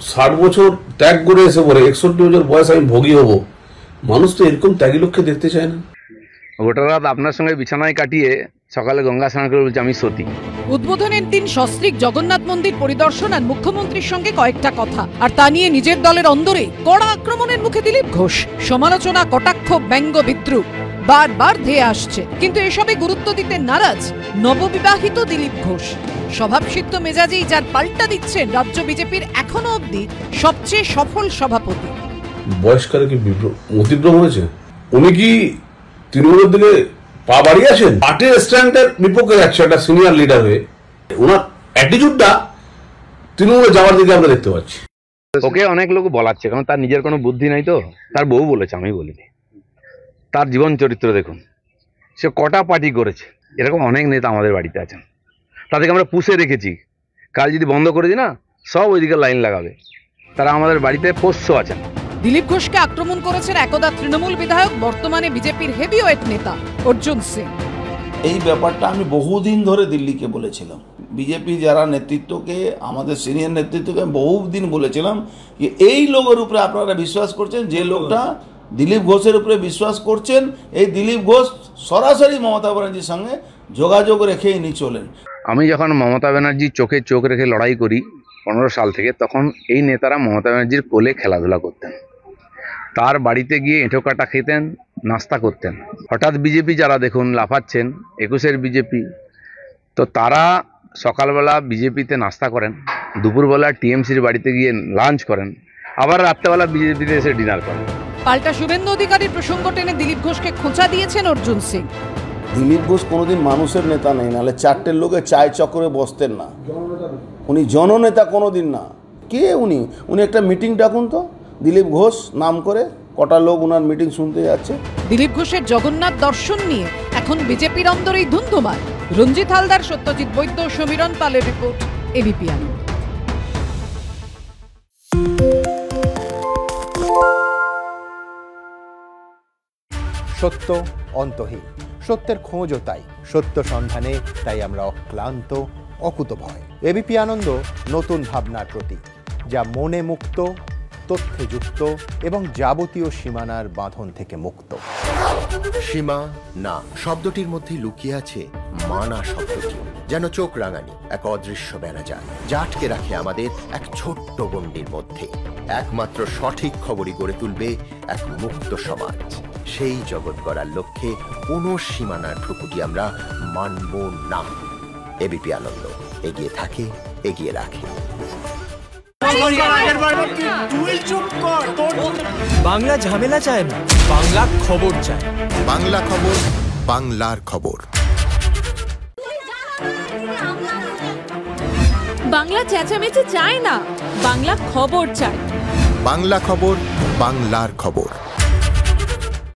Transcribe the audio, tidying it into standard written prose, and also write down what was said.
60 বছর ত্যাগ করে এসে পরে 61 বছর বয়স আমি ভোগী হব, মানুষ তো এরকম ত্যাগী লোককে দেখতে চায় না। গোটা রাত আপনার সঙ্গে বিছানায় কাটিয়ে সকালে গঙ্গা স্নান করে বলছি আমি সতী। উদ্বোধনের দিন সস্ত্রীক জগন্নাথ মন্দির পরিদর্শন আর মুখ্যমন্ত্রীর সঙ্গে কয়েকটা কথা, আর তা নিয়ে নিজের দলের অন্দরে কড়া আক্রমণের মুখে দিলীপ ঘোষ। সমালোচনা, কটাক্ষ, ব্যঙ্গ, বিদ্রুপ বারবার ধেয়ে আসছে, কিন্তু এসবে গুরুত্ব দিতে নারাজ নববিবাহিত দিলীপ ঘোষ। স্বভাবসিদ্ধ মেজাজেই যার পাল্টা দিচ্ছেন রাজ্য বিজেপির এখনো অবধি সবচেয়ে সফল সভাপতি। বয়সকালে কি মতিভ্রম হয়েছে? উনি কি তৃণমূলের দিকে পা বাড়িয়ে আছেন? পার্টির স্ট্যান্ডের বিপক্ষে যাচ্ছে একটা সিনিয়র লিডার হয়ে। ওনার অ্যাটিটিউডটা তৃণমূলে যাওয়ার দিকে আমরা দেখতে পাচ্ছি। ওকে অনেক লোক বলাচ্ছে, কারণ তার নিজের কোনো বুদ্ধি নাই। তো তার বউ বলেছে, আমি বলিনি। তার জীবন চরিত্র দেখুন, সে কটা পার্টি করেছে। এরকম অনেক নেতা আমাদের বাড়িতে আছেন, তাদেরকে আমরা পুষে রেখেছি। কাল যদি বন্ধ করে দিই না, সব ওইদিকে লাইন লাগাবে। তারা আমাদের বাড়িতে পোষ্য আছেন। দিলীপ ঘোষকে আক্রমণ করেছেন একদা তৃণমূল বিধায়ক, বর্তমানে বিজেপির হেভিওয়েট নেতা অর্জুন সিং। এই ব্যাপারটা আমি বহুদিন ধরে দিল্লিকে বলেছিলাম। বিজেপি যারা নেতৃত্বকে, আমাদের সিনিয়র নেতৃত্বকে বহুদিন বলেছিলাম যে এই লোকের উপরে আপনারা বিশ্বাস করছেন, যে লোকটা দিলীপ ঘোষের উপরে বিশ্বাস করছেন, এই দিলীপ ঘোষ সরাসরি মমতা ব্যানার্জির সঙ্গে যোগাযোগ রেখে ইনি চলেন। আমি যখন মমতা ব্যানার্জির চোখে চোখ রেখে লড়াই করি 15 সাল থেকে, তখন এই নেতারা মমতা ব্যানার্জির কোলে খেলাধুলা করতেন, তার বাড়িতে গিয়ে এঁটো কাটা খেতেন, নাস্তা করতেন। হঠাৎ বিজেপি যারা দেখুন লাফাচ্ছেন, 21-এর বিজেপি, তো তারা সকালবেলা বিজেপিতে নাস্তা করেন, দুপুরবেলা টিএমসির বাড়িতে গিয়ে লাঞ্চ করেন, আবার রাত্রেবেলা বিজেপিতে এসে ডিনার করেন। পাল্টা শুভেন্দু অধিকারীর প্রসঙ্গ টেনে দিলীপ ঘোষকে খোঁচা দিয়েছেন অর্জুন সিং। দিলীপ ঘোষ কোনোদিন মানুষের নেতা নেই, নাহলে চারটের লোকে চায় চক্করে বসতেন না। উনি জননেতা কোনোদিন না। কে উনি? উনি একটা মিটিং ডাকুন তো, দিলীপ ঘোষ নাম করে, কটা লোক ওনার মিটিং শুনতে যাচ্ছে। দিলীপ ঘোষের জগন্নাথ দর্শন নিয়ে এখন বিজেপির অন্দরেই ধুন্ধুমার। রঞ্জিত হালদার, সত্যজিৎ বৈদ্য, সমীরণ পালের রিপোর্ট, এবিপি আনন্দ। সত্য অন্তহীন, সত্যের খোঁজও তাই, সত্য সন্ধানে তাই আমরা অক্লান্ত, অকুতভয়। এবিপি আনন্দ নতুন ভাবনার প্রতীক, যা মনে মুক্ত, তথ্যে যুক্ত এবং যাবতীয় সীমানার বাঁধন থেকে মুক্ত। সীমা না শব্দটির মধ্যে লুকিয়ে আছে মানা শব্দটি, যেন চোখ রাঙানি এক অদৃশ্য বেড়াজাল, যা আটকে রাখে আমাদের এক ছোট্ট গণ্ডির মধ্যে। একমাত্র সঠিক খবরই গড়ে তুলবে এক মুক্ত সমাজ। সেই জগৎ গড়ার লক্ষ্যে কোনো সীমানার ঠুকুটি আমরা মানব না। এবিপি আনন্দ এগিয়ে থাকে, এগিয়ে রাখে। বাংলা ঝামেলা চায় না, বাংলা খবর চায়। বাংলা খবর, বাংলার খবর। বাংলা চেঁচামেচি চায় না, বাংলা খবর চায়। বাংলা খবর, বাংলার খবর।